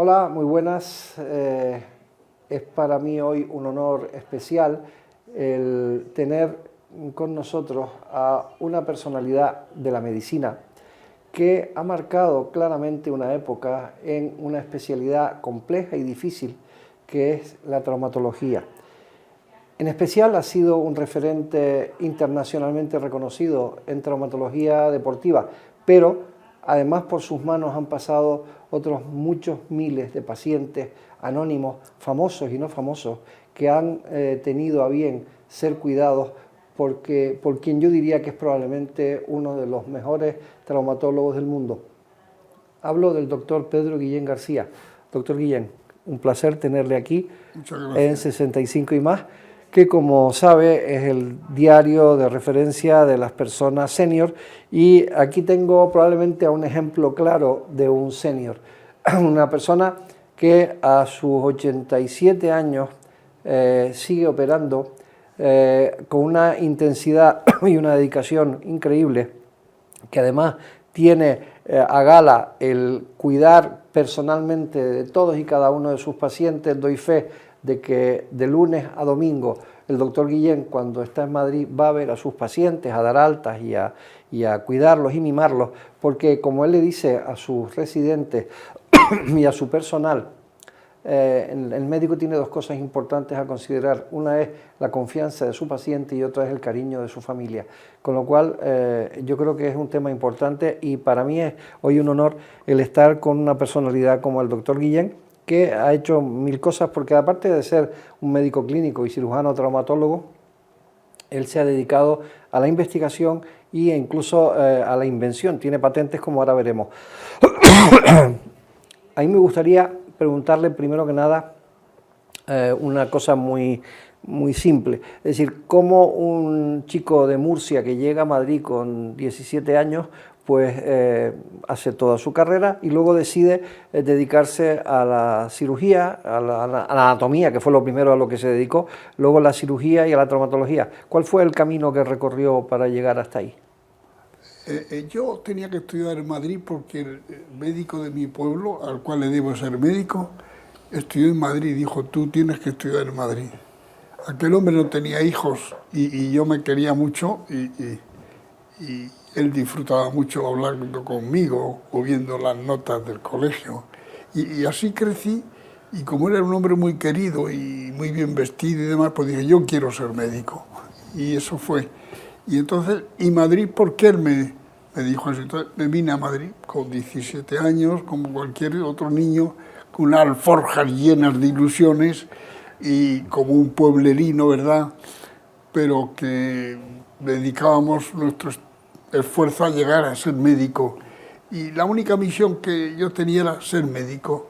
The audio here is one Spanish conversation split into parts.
Hola, muy buenas. Es para mí hoy un honor especial el tener con nosotros a una personalidad de la medicina que ha marcado claramente una época en una especialidad compleja y difícil que es la traumatología. En especial ha sido un referente internacionalmente reconocido en traumatología deportiva, pero además por sus manos han pasado otros muchos miles de pacientes anónimos, famosos y no famosos, que han tenido a bien ser cuidados por quien yo diría que es probablemente uno de los mejores traumatólogos del mundo. Hablo del doctor Pedro Guillén García. Doctor Guillén, un placer tenerle aquí en 65 y más, que como sabe es el diario de referencia de las personas senior, y aquí tengo probablemente a un ejemplo claro de un senior, una persona que a sus 87 años sigue operando con una intensidad y una dedicación increíble, que además tiene a gala el cuidar personalmente de todos y cada uno de sus pacientes. Doy fe de que de lunes a domingo el doctor Guillén, cuando está en Madrid, va a ver a sus pacientes, a dar altas y a cuidarlos y mimarlos, porque como él le dice a sus residentes y a su personal, el médico tiene dos cosas importantes a considerar. Una es la confianza de su paciente y otra es el cariño de su familia. Con lo cual, yo creo que es un tema importante, y para mí es hoy un honor el estar con una personalidad como el doctor Guillén, que ha hecho mil cosas, porque aparte de ser un médico clínico y cirujano traumatólogo, él se ha dedicado a la investigación e incluso a la invención. Tiene patentes, como ahora veremos. A mí me gustaría preguntarle primero que nada una cosa muy simple. Es decir, cómo un chico de Murcia que llega a Madrid con 17 años, pues hace toda su carrera y luego decide dedicarse a la cirugía, a la anatomía, que fue lo primero a lo que se dedicó, luego a la cirugía y a la traumatología. ¿Cuál fue el camino que recorrió para llegar hasta ahí? Yo tenía que estudiar en Madrid porque el médico de mi pueblo, al cual le debo ser médico, estudió en Madrid y dijo: tú tienes que estudiar en Madrid. Aquel hombre no tenía hijos y yo me quería mucho y él disfrutaba mucho hablando conmigo o viendo las notas del colegio. Y así crecí, y como era un hombre muy querido y muy bien vestido y demás, pues dije: yo quiero ser médico. Y eso fue. Y entonces, ¿y Madrid por qué? Él me dijo eso. Entonces me vine a Madrid con 17 años, como cualquier otro niño, con unas alforjas llenas de ilusiones y como un pueblerino, ¿verdad? Pero que dedicábamos nuestro esfuerzo a llegar a ser médico. Y la única misión que yo tenía era ser médico.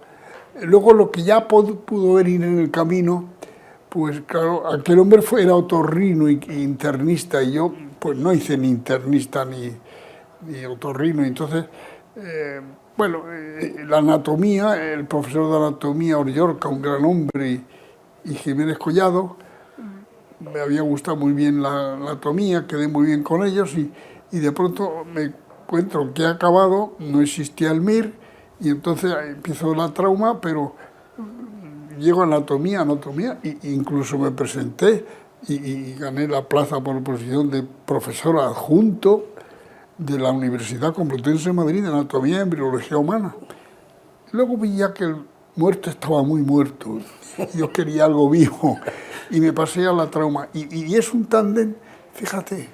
Luego, lo que ya pudo venir en el camino, pues claro, aquel hombre era otorrino y internista, y yo pues no hice ni internista ni otorrino. Entonces, la anatomía, el profesor de anatomía, Orllorca, un gran hombre, y Jiménez Collado, me había gustado muy bien la anatomía, quedé muy bien con ellos, y de pronto me encuentro que he acabado, no existía el MIR, y entonces empiezo la trauma, pero llego a anatomía, e incluso me presenté y gané la plaza por posición de profesor adjunto de la Universidad Complutense de Madrid de Anatomía y Embriología Humana. Luego vi ya que el muerto estaba muy muerto, yo quería algo vivo, y me pasé a la trauma. Y es un tándem, fíjate,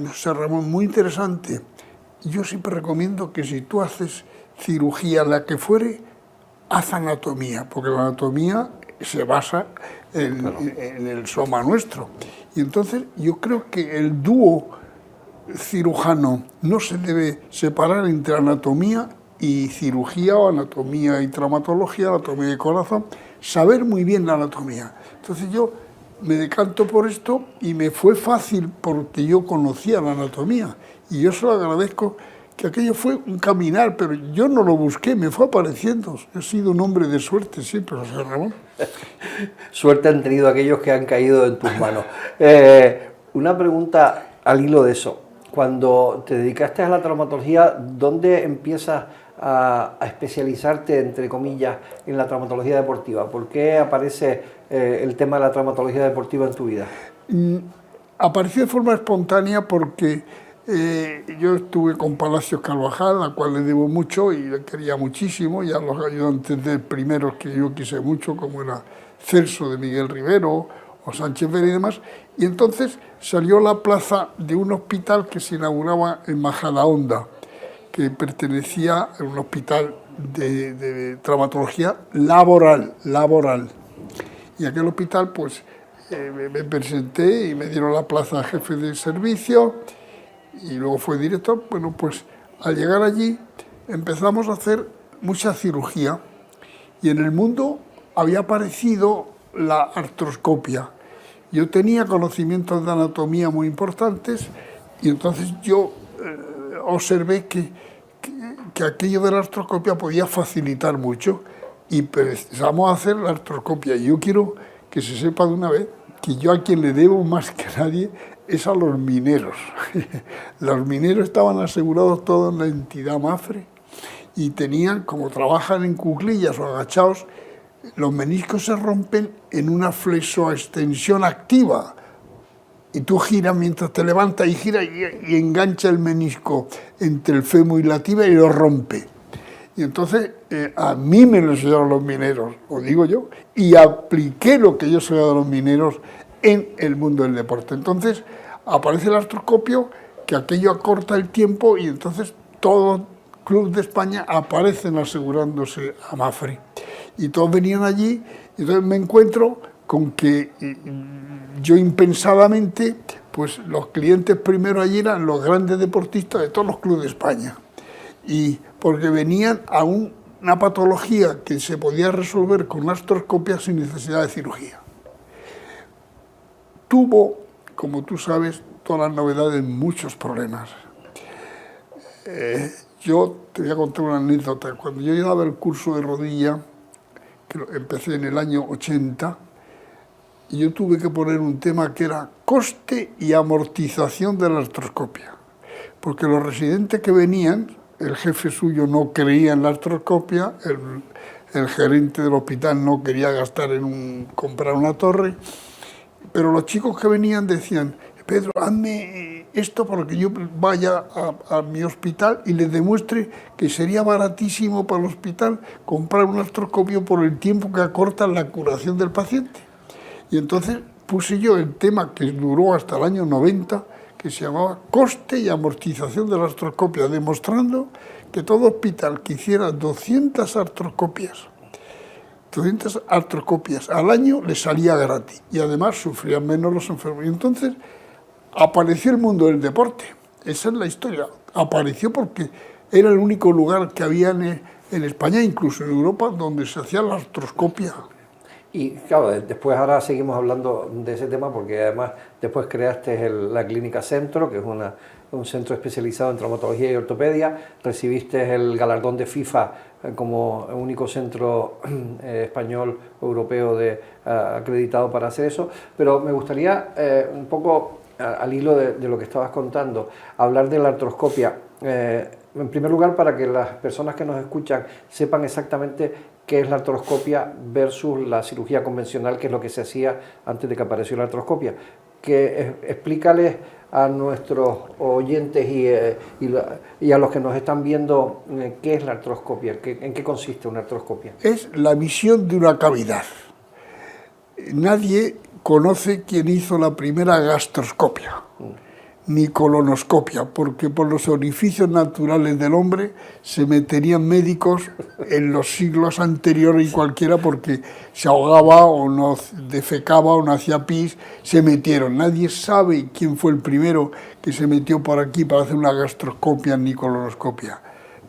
José Ramón, muy interesante. Yo siempre recomiendo que si tú haces cirugía, la que fuere, haz anatomía, porque la anatomía se basa en el soma nuestro. Y entonces yo creo que el dúo cirujano no se debe separar entre anatomía y cirugía, o anatomía y traumatología, anatomía y corazón, saber muy bien la anatomía. Entonces yo me decanto por esto, y me fue fácil porque yo conocía la anatomía, y yo se lo agradezco, que aquello fue un caminar, pero yo no lo busqué, me fue apareciendo. He sido un hombre de suerte siempre, José Ramón. Suerte han tenido aquellos que han caído en tus manos. Una pregunta al hilo de eso. Cuando te dedicaste a la traumatología, ¿dónde empiezas a especializarte, entre comillas, en la traumatología deportiva? ¿Por qué aparece el tema de la traumatología deportiva en tu vida? Apareció de forma espontánea porque yo estuve con Palacios Carvajal, a cual le debo mucho y le quería muchísimo, y a los ayudantes de primeros que yo quise mucho, como era Celso de Miguel Rivero o Sánchez Vera y demás, y entonces salió la plaza de un hospital que se inauguraba en Majadahonda, que pertenecía a un hospital de traumatología laboral. Y aquel hospital, pues, me presenté y me dieron la plaza de jefe de servicio, y luego fue director. Bueno, pues al llegar allí empezamos a hacer mucha cirugía, y en el mundo había aparecido la artroscopia. Yo tenía conocimientos de anatomía muy importantes, y entonces yo observé que aquello de la artroscopia podía facilitar mucho, y empezamos a hacer la artroscopia. Y yo quiero que se sepa de una vez que yo a quien le debo más que nadie es a los mineros. Los mineros estaban asegurados todos en la entidad Mafre y tenían, como trabajan en cuclillas o agachados, los meniscos se rompen en una flexoextensión activa. Y tú giras mientras te levantas y giras y engancha el menisco entre el fémur y la tibia y lo rompe. Y entonces a mí me lo enseñaron los mineros, lo digo yo, y apliqué lo que yo sabía de los mineros en el mundo del deporte. Entonces aparece el artroscopio, que aquello acorta el tiempo, y entonces todo club de España aparecen asegurándose a Mafre. Y todos venían allí, y entonces me encuentro con que yo impensadamente, pues los clientes primero allí eran los grandes deportistas de todos los clubes de España. Y porque venían a una patología que se podía resolver con artroscopia sin necesidad de cirugía. Tuvo, como tú sabes, todas las novedades, muchos problemas. Yo te voy a contar una anécdota. Cuando yo daba el curso de rodilla, que empecé en el año 80, y yo tuve que poner un tema que era coste y amortización de la artroscopia. Porque los residentes que venían, el jefe suyo no creía en la artroscopia, el gerente del hospital no quería gastar en comprar una torre, pero los chicos que venían decían: Pedro, hazme esto para que yo vaya a mi hospital y les demuestre que sería baratísimo para el hospital comprar un artroscopio por el tiempo que acorta la curación del paciente. Y entonces puse yo el tema que duró hasta el año 90, que se llamaba coste y amortización de la artroscopia, demostrando que todo hospital que hiciera 200 artroscopias al año le salía gratis, y además sufrían menos los enfermos. Y entonces apareció el mundo del deporte. Esa es la historia. Apareció porque era el único lugar que había en España, incluso en Europa, donde se hacía la artroscopia. Y claro, después ahora seguimos hablando de ese tema, porque además después creaste la Clínica Centro, que es un centro especializado en traumatología y ortopedia. Recibiste el galardón de FIFA como único centro español europeo acreditado para hacer eso. Pero me gustaría un poco, al hilo de lo que estabas contando, hablar de la artroscopia. En primer lugar, para que las personas que nos escuchan sepan exactamente qué es la artroscopia versus la cirugía convencional, que es lo que se hacía antes de que apareció la artroscopia. Explícales a nuestros oyentes y a los que nos están viendo qué es la artroscopia, en qué consiste una artroscopia. Es la visión de una cavidad. Nadie conoce quién hizo la primera gastroscopia, ni colonoscopia, porque por los orificios naturales del hombre se meterían médicos en los siglos anteriores y cualquiera, porque se ahogaba o no defecaba o no hacía pis, se metieron. Nadie sabe quién fue el primero que se metió por aquí para hacer una gastroscopia ni colonoscopia.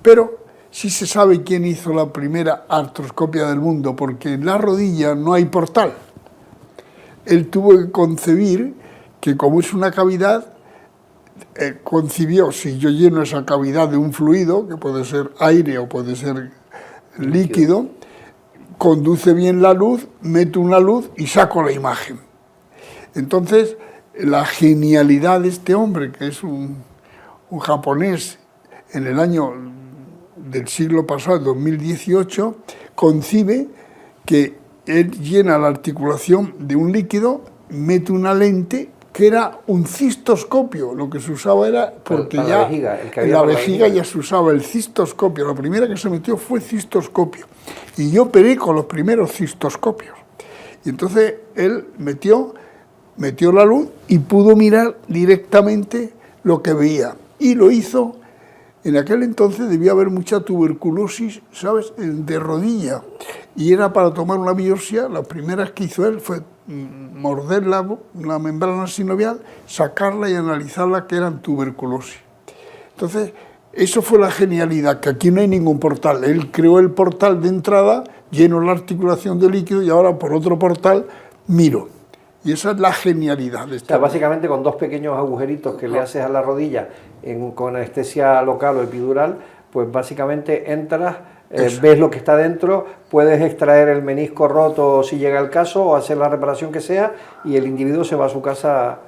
Pero sí se sabe quién hizo la primera artroscopia del mundo, porque en la rodilla no hay portal. Él tuvo que concebir que, como es una cavidad, concibió, si yo lleno esa cavidad de un fluido, que puede ser aire o puede ser líquido, conduce bien la luz, meto una luz y saco la imagen. Entonces, la genialidad de este hombre, que es un japonés, en el año del siglo pasado, 2018, concibe que él llena la articulación de un líquido, mete una lente que era un cistoscopio. Lo que se usaba era, porque para ya la vejiga, el que había en la para la vejiga vejiga ya se usaba el cistoscopio. La primera que se metió fue cistoscopio. Y yo operé con los primeros cistoscopios. Y entonces él metió la luz y pudo mirar directamente lo que veía. Y lo hizo. En aquel entonces debía haber mucha tuberculosis, ¿sabes?, de rodilla. Y era para tomar una biopsia. Las primeras que hizo él fue morder la membrana sinovial, sacarla y analizarla, que eran tuberculosis. Entonces, eso fue la genialidad, que aquí no hay ningún portal. Él creó el portal de entrada, lleno la articulación de líquido, y ahora por otro portal miro. Y esa es la genialidad de O sea, esto. básicamente con 2 pequeños agujeritos que le haces a la rodilla con anestesia local o epidural, pues básicamente entras, ves lo que está dentro, puedes extraer el menisco roto si llega el caso o hacer la reparación que sea y el individuo se va a su casa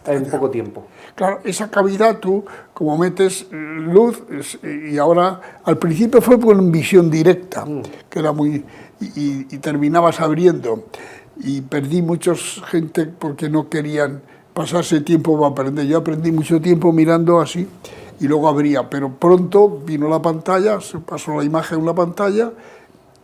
en poco tiempo. Claro, esa cavidad tú, como metes luz, y ahora, al principio fue con visión directa, que era muy... y terminabas abriendo. Y perdí mucha gente porque no querían pasarse tiempo para aprender. Yo aprendí mucho tiempo mirando así y luego abría, pero pronto vino la pantalla, se pasó la imagen en una pantalla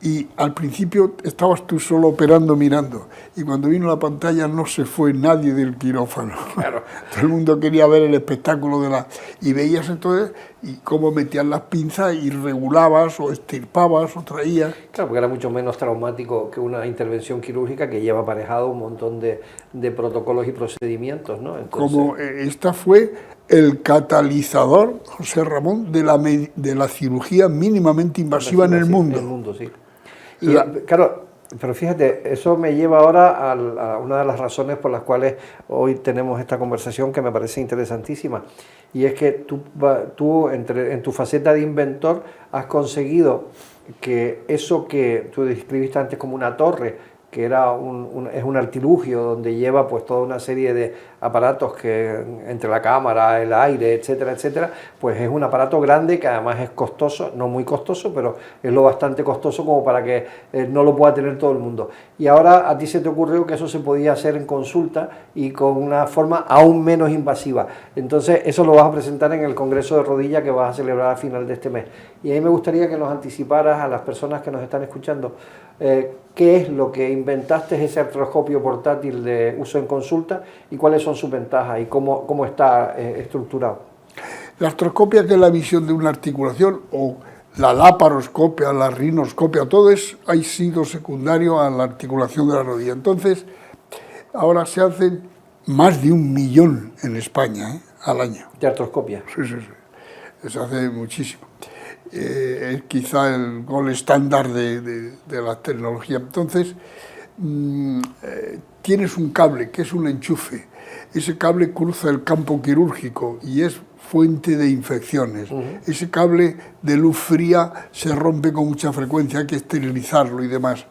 y al principio estabas tú solo operando mirando y cuando vino la pantalla no se fue nadie del quirófano. Claro. Todo el mundo quería ver el espectáculo de la... Y veías entonces y cómo metías las pinzas y regulabas o estirpabas o traías. Claro, porque era mucho menos traumático que una intervención quirúrgica que lleva aparejado un montón de protocolos y procedimientos, ¿no? Entonces, como esta fue el catalizador, José Ramón, de la cirugía mínimamente invasiva en el mundo. En el mundo, sí. Y claro, pero fíjate, eso me lleva ahora a una de las razones por las cuales hoy tenemos esta conversación que me parece interesantísima. Y es que tú en tu faceta de inventor has conseguido que eso que tú describiste antes como una torre, que era es un artilugio donde lleva pues toda una serie de aparatos que entre la cámara, el aire, etcétera, etcétera, pues es un aparato grande que además es costoso, no muy costoso, pero es lo bastante costoso como para que no lo pueda tener todo el mundo. Y ahora a ti se te ocurrió que eso se podía hacer en consulta y con una forma aún menos invasiva. Entonces eso lo vas a presentar en el Congreso de Rodilla que vas a celebrar a final de este mes. Y a mí me gustaría que nos anticiparas a las personas que nos están escuchando qué es lo que inventaste ese artroscopio portátil de uso en consulta y cuáles son sus ventajas y cómo está estructurado. La artroscopia, que es la visión de una articulación, o la laparoscopia, la rinoscopia, todo ha sido secundario a la articulación de la rodilla. Entonces, ahora se hacen más de 1 millón en España al año. ¿De artroscopia? Sí, sí, sí. Se hace muchísimo. Es quizá el gol estándar de la tecnología. Entonces, tienes un cable que es un enchufe. Ese cable cruza el campo quirúrgico y es fuente de infecciones. Ese cable de luz fría se rompe con mucha frecuencia, hay que esterilizarlo y demás.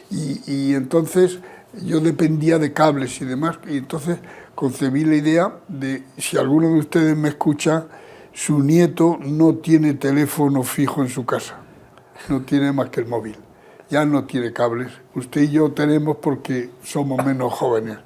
Y entonces yo dependía de cables y demás, y entonces concebí la idea de, si alguno de ustedes me escucha, su nieto no tiene teléfono fijo en su casa, no tiene más que el móvil, ya no tiene cables. Usted y yo tenemos porque somos menos jóvenes.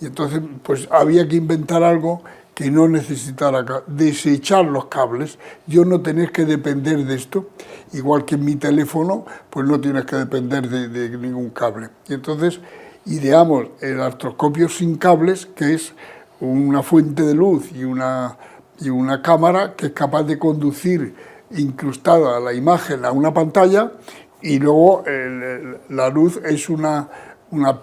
Y entonces pues había que inventar algo que no necesitara desechar los cables, yo no tener que depender de esto, igual que en mi teléfono, pues no tienes que depender de ningún cable. Y entonces ideamos el artroscopio sin cables, que es una fuente de luz y una cámara que es capaz de conducir incrustada la imagen a una pantalla, y luego la luz es una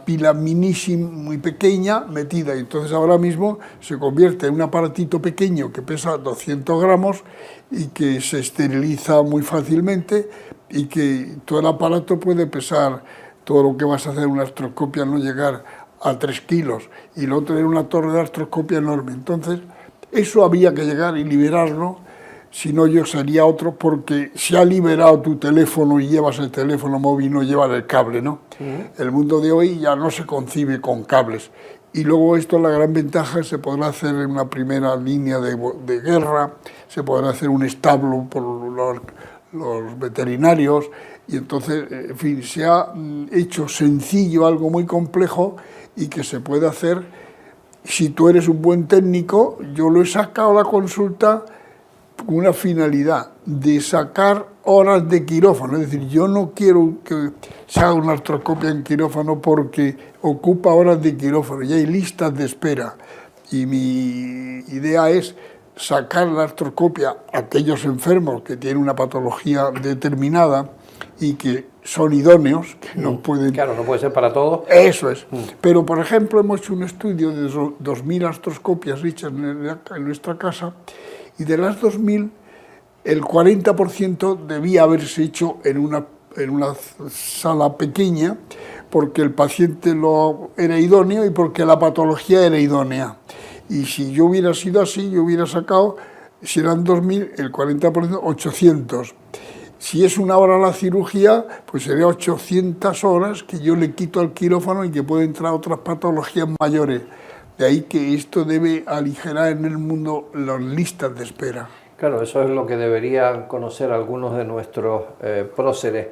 pila minísima, muy pequeña, metida, y entonces ahora mismo se convierte en un aparatito pequeño que pesa 200 gramos y que se esteriliza muy fácilmente, y que todo el aparato puede pesar todo lo que vas a hacer en una artroscopia, no llegar a 3 kilos, y luego tener una torre de artroscopia enorme. Entonces eso había que llegar y liberarlo, si no yo sería otro, porque se ha liberado tu teléfono y llevas el teléfono móvil, no llevas el cable, ¿no? El mundo de hoy ya no se concibe con cables. Y luego esto, la gran ventaja, se podrá hacer en una primera línea de guerra, se podrá hacer un establo por los veterinarios, y entonces, en fin, se ha hecho sencillo algo muy complejo y que se puede hacer. Si tú eres un buen técnico, yo lo he sacado a la consulta con una finalidad de sacar horas de quirófano. Es decir, yo no quiero que se haga una artroscopia en quirófano porque ocupa horas de quirófano y hay listas de espera. Y mi idea es sacar la artroscopia a aquellos enfermos que tienen una patología determinada y que son idóneos, que no pueden... Claro, no puede ser para todos. Eso es. Pero, por ejemplo, hemos hecho un estudio de 2.000 artroscopias hechas en nuestra casa, y de las 2.000, el 40% debía haberse hecho en una sala pequeña, porque el paciente era idóneo y porque la patología era idónea. Y si yo hubiera sido así, yo hubiera sacado, si eran 2.000, el 40%, 800. Si es una hora la cirugía, pues sería 800 horas que yo le quito al quirófano y que pueden entrar otras patologías mayores. De ahí que esto debe aligerar en el mundo las listas de espera. Claro, eso es lo que deberían conocer algunos de nuestros próceres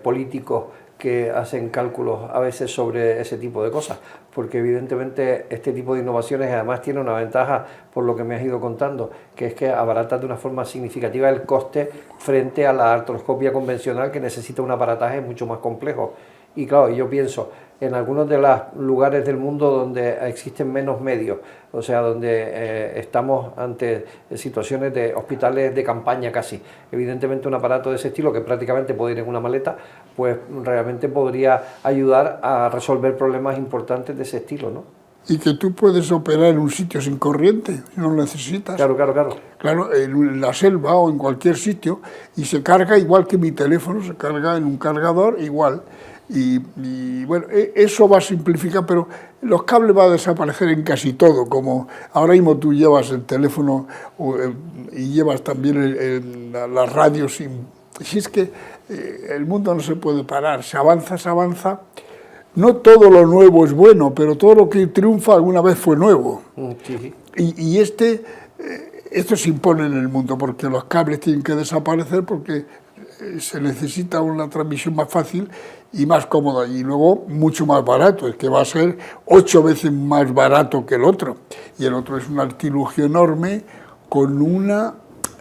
políticos que hacen cálculos a veces sobre ese tipo de cosas, porque evidentemente este tipo de innovaciones además tiene una ventaja, por lo que me has ido contando, que es que abarata de una forma significativa el coste frente a la artroscopia convencional, que necesita un aparataje mucho más complejo. Y claro, yo pienso en algunos de los lugares del mundo donde existen menos medios, o sea, donde estamos ante situaciones de hospitales de campaña casi. Evidentemente un aparato de ese estilo, que prácticamente puede ir en una maleta, pues realmente podría ayudar a resolver problemas importantes de ese estilo, ¿no? Y que tú puedes operar en un sitio sin corriente, si no lo necesitas. Claro. Claro, en la selva o en cualquier sitio, y se carga igual que mi teléfono, se carga en un cargador igual. Y bueno, eso va a simplificar, pero los cables van a desaparecer en casi todo, como ahora mismo tú llevas el teléfono y llevas también las radios. Si es que el mundo no se puede parar, se avanza. No todo lo nuevo es bueno, pero todo lo que triunfa alguna vez fue nuevo. Sí. Y esto se impone en el mundo, porque los cables tienen que desaparecer, porque se necesita una transmisión más fácil y más cómoda, y luego mucho más barato, es que va a ser 8 veces más barato que el otro, y el otro es un artilugio enorme con una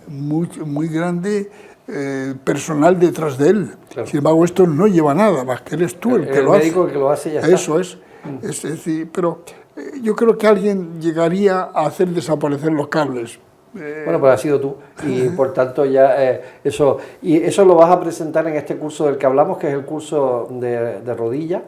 muy grande personal detrás de él. Claro. Sin embargo, esto no lleva nada, más que eres tú el que lo hace. El médico que lo hace ya está. Eso es. Es decir, pero yo creo que alguien llegaría a hacer desaparecer los cables. Bueno, pues has sido tú, y por tanto ya eso lo vas a presentar en este curso del que hablamos, que es el curso de rodilla,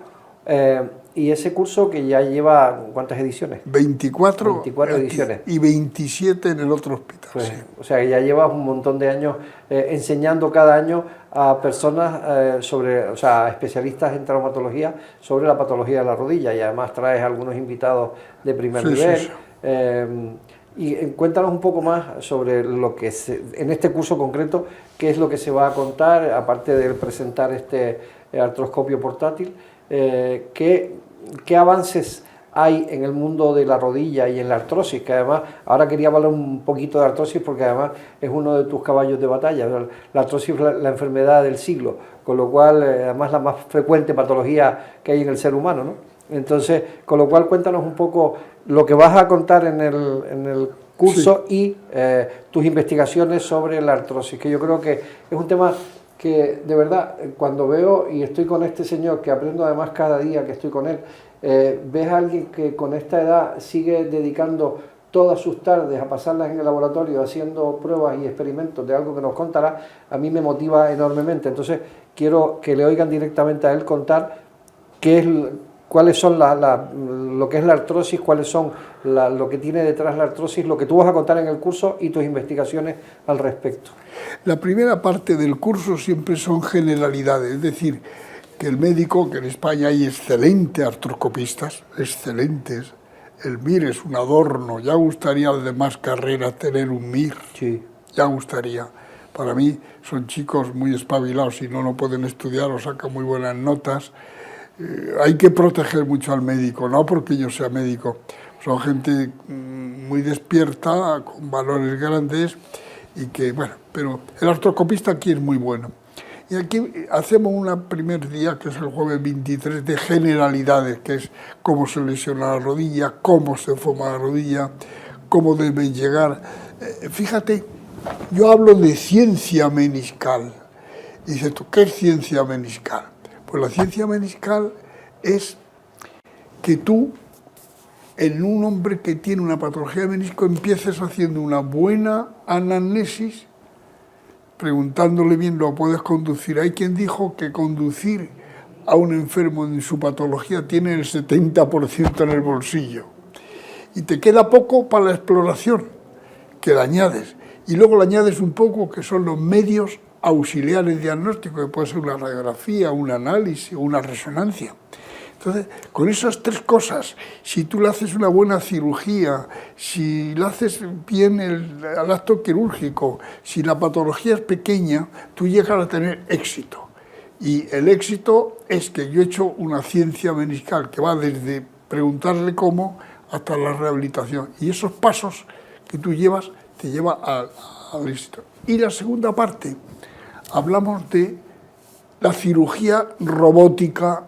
y ese curso que ya lleva, ¿cuántas ediciones? 24 ediciones. Y 27 en el otro hospital. Pues, sí. O sea, que ya llevas un montón de años enseñando cada año a personas a especialistas en traumatología sobre la patología de la rodilla, y además traes algunos invitados de primer nivel. Sí. Y cuéntanos un poco más sobre lo que en este curso concreto, qué es lo que se va a contar, aparte de presentar este artroscopio portátil, qué avances hay en el mundo de la rodilla y en la artrosis, que además, ahora quería hablar un poquito de artrosis porque además es uno de tus caballos de batalla. La artrosis es la enfermedad del siglo, con lo cual además la más frecuente patología que hay en el ser humano, ¿no? Entonces, con lo cual cuéntanos un poco lo que vas a contar en el curso, sí, y tus investigaciones sobre la artrosis, que yo creo que es un tema que de verdad cuando veo y estoy con este señor, que aprendo además cada día que estoy con él, ves a alguien que con esta edad sigue dedicando todas sus tardes a pasarlas en el laboratorio haciendo pruebas y experimentos de algo que nos contará, a mí me motiva enormemente. Entonces quiero que le oigan directamente a él contar cuáles son lo que es la artrosis, cuáles son lo que tiene detrás la artrosis, lo que tú vas a contar en el curso y tus investigaciones al respecto. La primera parte del curso siempre son generalidades, es decir, que el médico, que en España hay excelentes artroscopistas, excelentes. El MIR es un adorno, ya gustaría a las demás carreras tener un MIR, sí, ya gustaría. Para mí son chicos muy espabilados, si no pueden estudiar o sacan muy buenas notas. Hay que proteger mucho al médico, no porque yo sea médico, son gente muy despierta, con valores grandes, y que, bueno, pero el artroscopista aquí es muy bueno. Y aquí hacemos un primer día, que es el jueves 23, de generalidades, que es cómo se lesiona la rodilla, cómo se forma la rodilla, cómo debe llegar. Fíjate, yo hablo de ciencia meniscal. Y dices tú, ¿qué es ciencia meniscal? Pues la ciencia meniscal es que tú, en un hombre que tiene una patología de menisco, empieces haciendo una buena anamnesis, preguntándole bien, ¿lo puedes conducir? Hay quien dijo que conducir a un enfermo en su patología tiene el 70% en el bolsillo. Y te queda poco para la exploración, que le añades. Y luego le añades un poco que son los medios auxiliares diagnósticos, que puede ser una radiografía, un análisis, una resonancia. Entonces, con esas tres cosas, si tú le haces una buena cirugía, si le haces bien el acto quirúrgico, si la patología es pequeña, tú llegas a tener éxito. Y el éxito es que yo he hecho una ciencia meniscal que va desde preguntarle cómo hasta la rehabilitación. Y esos pasos que tú llevas te lleva al éxito. Y la segunda parte, hablamos de la cirugía robótica.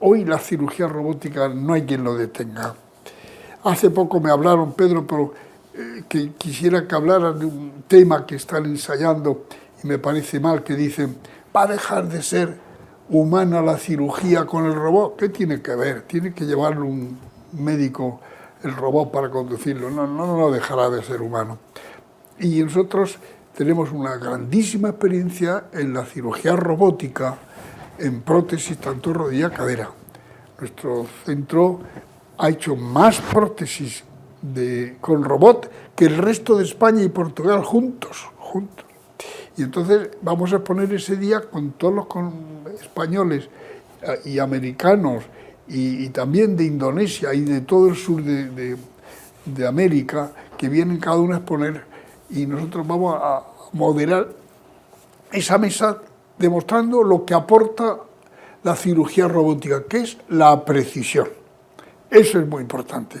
Hoy la cirugía robótica no hay quien lo detenga. Hace poco me hablaron, Pedro, pero que quisiera que hablaran de un tema que están ensayando y me parece mal, que dicen, va a dejar de ser humana la cirugía con el robot. ¿Qué tiene que ver? Tiene que llevarlo un médico el robot para conducirlo. No dejará de ser humano. Y nosotros tenemos una grandísima experiencia en la cirugía robótica, en prótesis, tanto rodilla como cadera. Nuestro centro ha hecho más prótesis con robot que el resto de España y Portugal juntos. Y entonces vamos a exponer ese día con todos los españoles y americanos y también de Indonesia y de todo el sur de América, que vienen cada uno a exponer, y nosotros vamos a moderar esa mesa demostrando lo que aporta la cirugía robótica, que es la precisión. Eso es muy importante,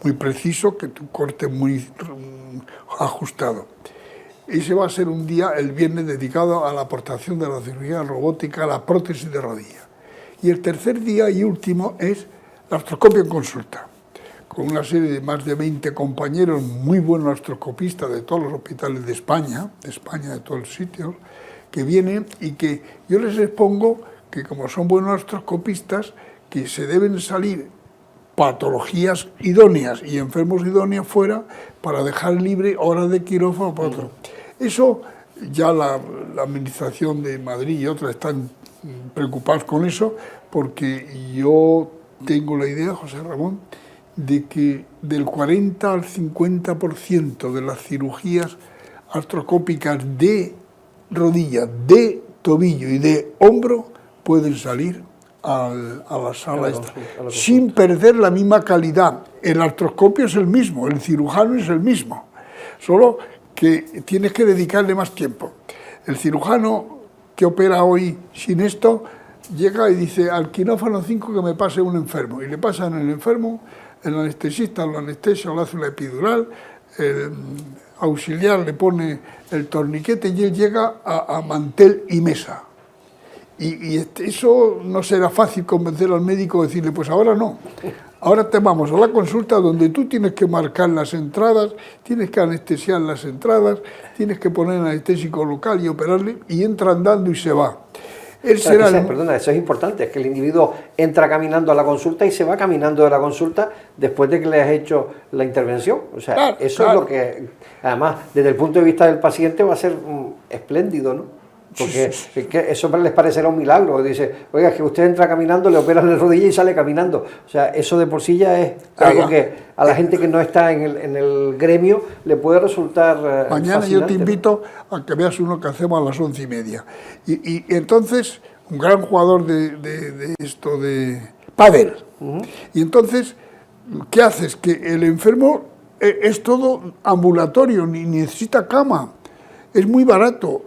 muy preciso, que tu corte muy ajustado. Ese va a ser un día, el viernes, dedicado a la aportación de la cirugía robótica a la prótesis de rodilla. Y el tercer día y último es la artroscopia en consulta, con una serie de más de 20 compañeros muy buenos artroscopistas de todos los hospitales de España, de todos los sitios, que vienen y que yo les expongo que, como son buenos artroscopistas, que se deben salir patologías idóneas y enfermos idóneos fuera para dejar libre horas de quirófano para otro. Eso ya la Administración de Madrid y otras están preocupados con eso, porque yo tengo la idea, José Ramón, de que del 40 al 50% de las cirugías artroscópicas de rodilla, de tobillo y de hombro pueden salir a la sala sin perder la misma calidad. El artroscopio es el mismo, el cirujano es el mismo, solo que tienes que dedicarle más tiempo. El cirujano que opera hoy sin esto llega y dice al quirófano 5 que me pase un enfermo, y le pasan el enfermo, el anestesista lo anestesia o le hace una epidural, el auxiliar le pone el torniquete y él llega a mantel y mesa. Y eso no será fácil convencer al médico, decirle, pues ahora no. Ahora te vamos a la consulta donde tú tienes que marcar las entradas, tienes que anestesiar las entradas, tienes que poner anestésico local y operarle, y entra andando y se va. Perdona, eso es importante, es que el individuo entra caminando a la consulta y se va caminando de la consulta después de que le has hecho la intervención. O sea, claro, eso es lo que, además, desde el punto de vista del paciente va a ser espléndido, ¿no? Porque es que eso les parecerá un milagro. Dice, oiga, es que usted entra caminando, le operan la rodilla y sale caminando. O sea, eso de por sí ya es algo que a la gente que no está en el gremio le puede resultar mañana yo te invito a que veas uno que hacemos a las 11:30. Y entonces, un gran jugador de esto de pádel. Y entonces, ¿qué haces? Que el enfermo es todo ambulatorio, ni necesita cama. es muy barato.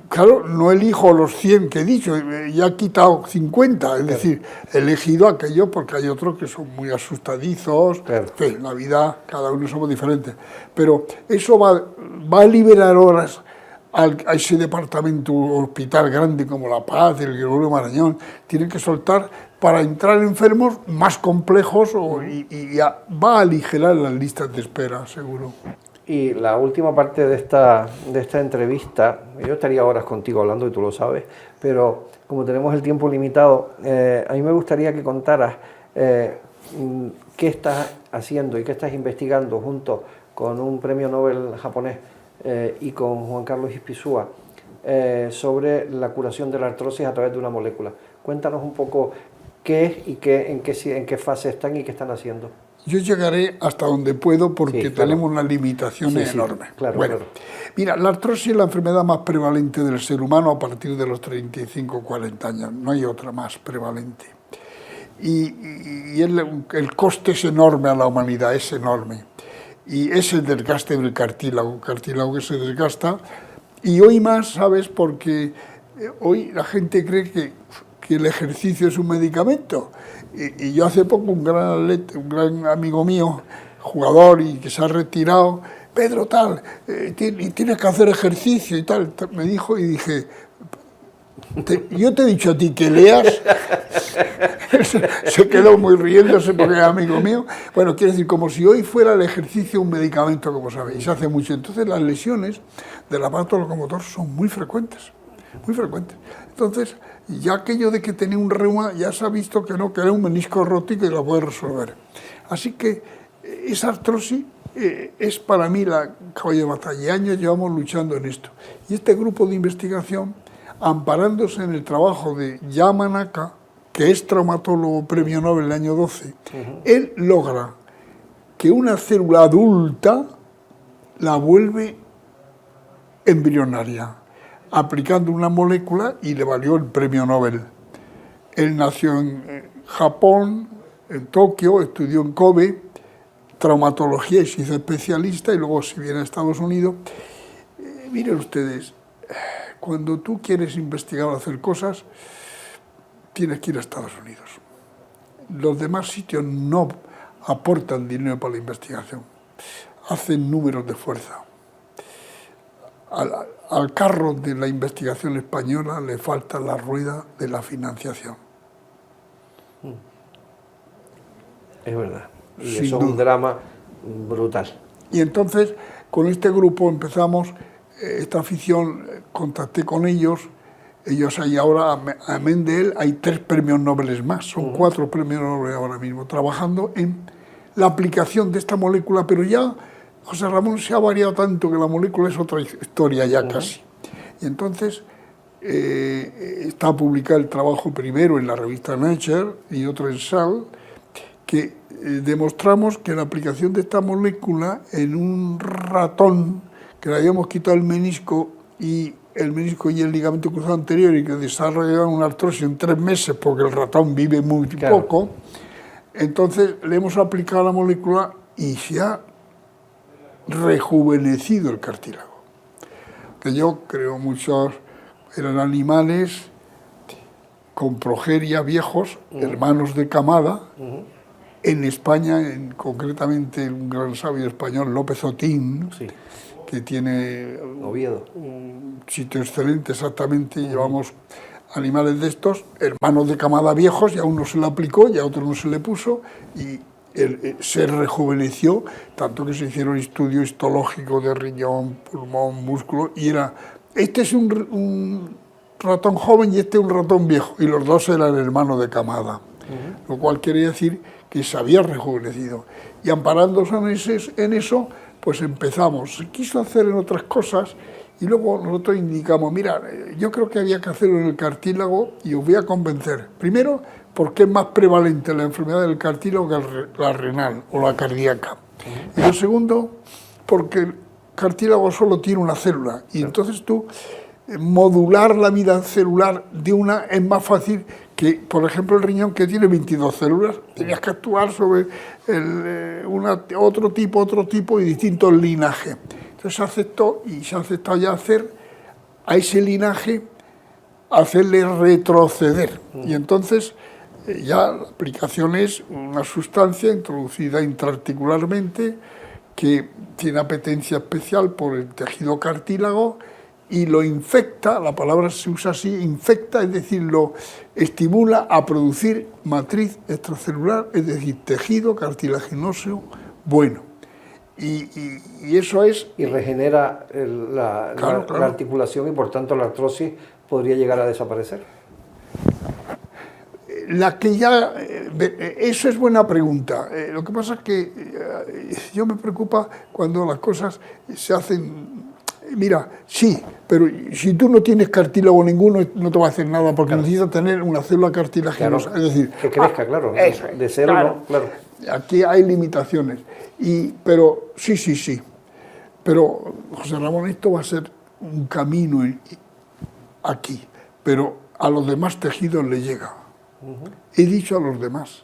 Claro, no elijo los 100 que he dicho, ya he quitado 50, es decir, he elegido aquello porque hay otros que son muy asustadizos, en fin, la vida, cada uno somos diferentes. Pero eso va a liberar horas a ese departamento hospital grande como La Paz, el Gregorio Marañón, tienen que soltar para entrar enfermos más complejos y va a aligerar las listas de espera, seguro. Y la última parte de esta entrevista, yo estaría horas contigo hablando y tú lo sabes, pero como tenemos el tiempo limitado, a mí me gustaría que contaras qué estás haciendo y qué estás investigando junto con un premio Nobel japonés y con Juan Carlos Ispizúa sobre la curación de la artrosis a través de una molécula. Cuéntanos un poco qué es y en qué fase están y qué están haciendo. Yo llegaré hasta donde puedo porque tenemos unas limitaciones enormes. Claro, bueno, mira, la artrosis es la enfermedad más prevalente del ser humano a partir de los 35 o 40 años. No hay otra más prevalente. Y el coste es enorme a la humanidad, es enorme. Y es el desgaste del cartílago que se desgasta. Y hoy más, ¿sabes? Porque hoy la gente cree que el ejercicio es un medicamento. Y yo hace poco un gran amigo mío, jugador y que se ha retirado, Pedro tal, tienes que hacer ejercicio y tal, me dijo y dije, yo te he dicho a ti que leas. Se quedó muy riéndose porque es amigo mío. Bueno, quiere decir, como si hoy fuera el ejercicio un medicamento, como sabéis, se hace mucho. Entonces las lesiones del aparato locomotor son muy frecuentes, muy frecuentes. Entonces, ya aquello de que tenía un reuma, ya se ha visto que no, que era un menisco roto y que lo puede resolver. Así que esa artrosis es para mí la caballo de batalla. Y años llevamos luchando en esto. Y este grupo de investigación, amparándose en el trabajo de Yamanaka, que es traumatólogo premio Nobel el año 12, él logra que una célula adulta la vuelve embrionaria, aplicando una molécula y le valió el premio Nobel. Él nació en Japón, en Tokio, estudió en Kobe, traumatología y se hizo especialista y luego se viene a Estados Unidos. Miren ustedes, cuando tú quieres investigar o hacer cosas, tienes que ir a Estados Unidos. Los demás sitios no aportan dinero para la investigación, hacen números de fuerza. Al carro de la investigación española le falta la rueda de la financiación. Es verdad. Y eso es un drama brutal. Y entonces, con este grupo empezamos esta afición, contacté con ellos hay ahora, amén de él, hay 3 premios Nobel más, son 4 premios Nobel ahora mismo, trabajando en la aplicación de esta molécula, pero ya José Ramón se ha variado tanto que la molécula es otra historia ya casi. Y entonces está publicado el trabajo primero en la revista Nature y otro en Cell, que demostramos que la aplicación de esta molécula en un ratón, que le habíamos quitado el menisco y el ligamento cruzado anterior y que desarrolla una artrosis en 3 meses porque el ratón vive muy poco, entonces le hemos aplicado la molécula y se ha rejuvenecido el cartílago. Que yo creo muchos eran animales con progeria viejos, hermanos de camada. En España, concretamente un gran sabio español, López Otín, que tiene Oviedo, un sitio excelente exactamente, llevamos animales de estos, hermanos de camada viejos, y a uno se le aplicó y a otro no se le puso, y se rejuveneció, tanto que se hicieron estudios histológicos de riñón, pulmón, músculo, y este es un ratón joven y este un ratón viejo, y los dos eran hermanos de camada, lo cual quería decir que se había rejuvenecido. Y amparándose en eso, pues empezamos. Se quiso hacer en otras cosas y luego nosotros indicamos, mira, yo creo que había que hacerlo en el cartílago y os voy a convencer. Primero, porque es más prevalente la enfermedad del cartílago que la renal o la cardíaca. Y lo segundo, porque el cartílago solo tiene una célula y entonces tú modular la vida celular de una es más fácil que, por ejemplo, el riñón que tiene 22 células, tenías que actuar sobre otro tipo y distintos linajes. Entonces se aceptó y se ha aceptado ya hacer a ese linaje, hacerle retroceder. Y entonces ya la aplicación es una sustancia introducida intraarticularmente que tiene apetencia especial por el tejido cartílago y lo infecta, la palabra se usa así, infecta, es decir, lo estimula a producir matriz extracelular, es decir, tejido cartilaginoso bueno. Y eso es... Y regenera la articulación y por tanto la artrosis podría llegar a desaparecer. La que ya... Eso es buena pregunta. Lo que pasa es que yo me preocupa cuando las cosas se hacen... Mira, sí, pero si tú no tienes cartílago ninguno, no te va a hacer nada, porque necesitas tener una célula cartilaginosa. Claro, es decir, que crezca, claro. Eso, de cero, claro. no, claro. Aquí hay limitaciones. Pero sí. Pero, José Ramón, esto va a ser un camino aquí, pero a los demás tejidos le llega. He dicho a los demás,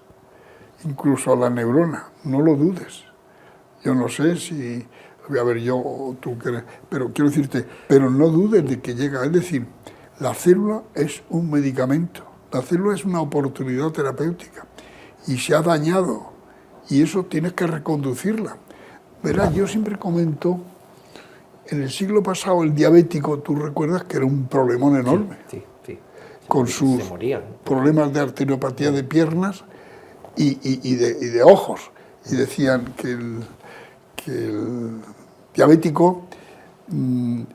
incluso a la neurona, no lo dudes. Yo no sé si voy a ver yo o tú quieres, pero quiero decirte, pero no dudes de que llega. Es decir, la célula es un medicamento, la célula es una oportunidad terapéutica y se ha dañado y eso tienes que reconducirla. Verás, yo siempre comento, en el siglo pasado el diabético, tú recuerdas que era un problemón enorme. Sí. Con sus problemas de arteriopatía de piernas y de ojos. Y decían que el diabético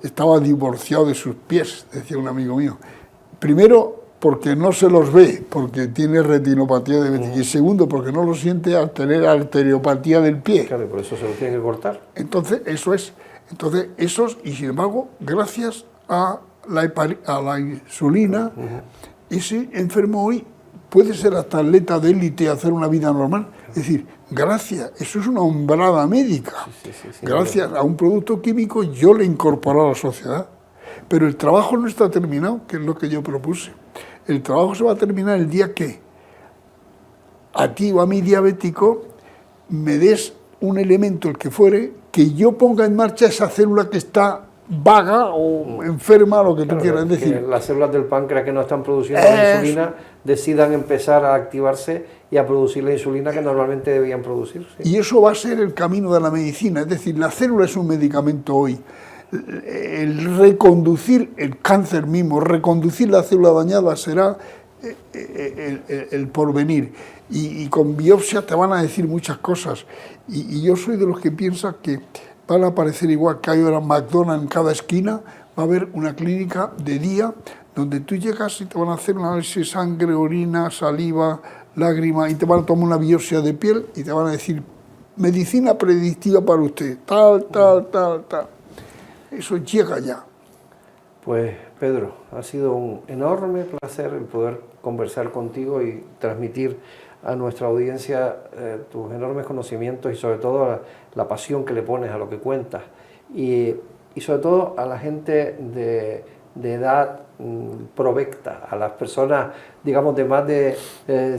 estaba divorciado de sus pies, decía un amigo mío. Primero, porque no se los ve, porque tiene retinopatía diabética. Y segundo, porque no lo siente al tener arteriopatía del pie. Claro, y por eso se lo tiene que cortar. Entonces, y sin embargo, gracias a la insulina, ese enfermo hoy puede ser hasta atleta de élite y hacer una vida normal. Es decir, eso es una hombrada médica. Gracias a un producto químico yo le incorporo a la sociedad. Pero el trabajo no está terminado, que es lo que yo propuse. El trabajo se va a terminar el día que a ti o a mi diabético me des un elemento, el que fuere, que yo ponga en marcha esa célula que está vaga o enferma, lo que tú quieras decir. Que las células del páncreas que no están produciendo la insulina decidan empezar a activarse y a producir la insulina que normalmente debían producir. ¿Sí? Y eso va a ser el camino de la medicina, es decir, la célula es un medicamento hoy. El reconducir el cáncer mismo, reconducir la célula dañada será el porvenir. Y con biopsia te van a decir muchas cosas. Y yo soy de los que piensan que van a aparecer igual que hay ahora McDonald's en cada esquina, va a haber una clínica de día donde tú llegas y te van a hacer un análisis de sangre, orina, saliva, lágrima, y te van a tomar una biopsia de piel y te van a decir medicina predictiva para usted, tal. Eso llega ya. Pues Pedro, ha sido un enorme placer el poder conversar contigo y transmitir a nuestra audiencia tus enormes conocimientos y sobre todo la pasión que le pones a lo que cuentas y sobre todo a la gente de edad provecta, a las personas, digamos, de más de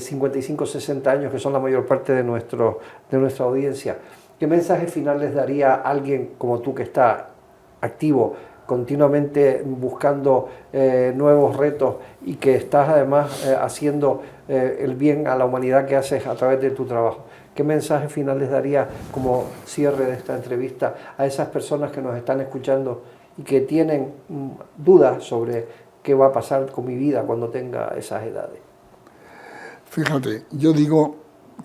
55 60 años, que son la mayor parte de nuestra audiencia. ¿Qué mensaje final les daría a alguien como tú que está activo, continuamente buscando nuevos retos y que estás además haciendo el bien a la humanidad que haces a través de tu trabajo? ¿Qué mensaje final les daría como cierre de esta entrevista a esas personas que nos están escuchando y que tienen dudas sobre qué va a pasar con mi vida cuando tenga esas edades? Fíjate, yo digo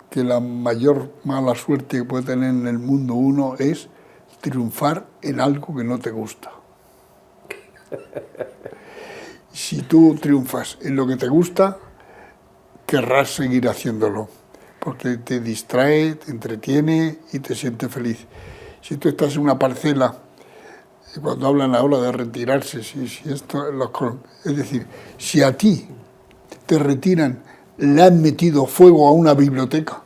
que la mayor mala suerte que puede tener en el mundo uno es triunfar en algo que no te gusta. Si tú triunfas en lo que te gusta, querrás seguir haciéndolo, porque te distrae, te entretiene y te siente feliz. Si tú estás en una parcela, cuando hablan ahora de retirarse, es decir, si a ti te retiran, le han metido fuego a una biblioteca,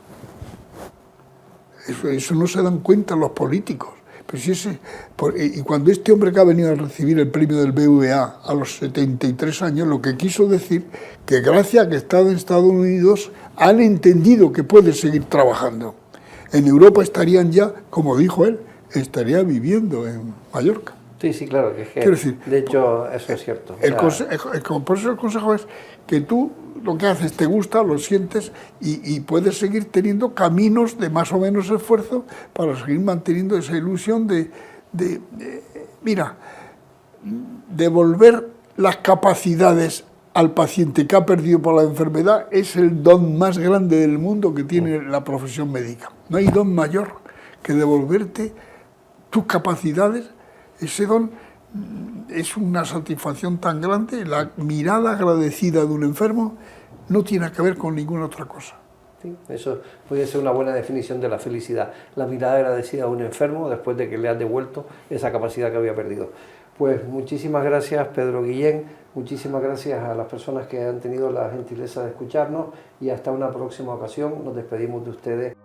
eso no se dan cuenta los políticos. Pero y cuando este hombre que ha venido a recibir el premio del BVA a los 73 años, lo que quiso decir que gracias a que está en Estados Unidos han entendido que puede seguir trabajando. En Europa estarían ya, como dijo él, estaría viviendo en Mallorca. Sí, sí, claro, que es que, Quiero decir, de hecho, eso es cierto. Por eso el consejo es que tú lo que haces te gusta, lo sientes y puedes seguir teniendo caminos de más o menos esfuerzo para seguir manteniendo esa ilusión mira, devolver las capacidades al paciente que ha perdido por la enfermedad es el don más grande del mundo que tiene la profesión médica. No hay don mayor que devolverte tus capacidades. Ese don es una satisfacción tan grande. La mirada agradecida de un enfermo no tiene que ver con ninguna otra cosa. Sí, eso puede ser una buena definición de la felicidad. La mirada agradecida de un enfermo después de que le has devuelto esa capacidad que había perdido. Pues muchísimas gracias, Pedro Guillén. Muchísimas gracias a las personas que han tenido la gentileza de escucharnos y hasta una próxima ocasión. Nos despedimos de ustedes.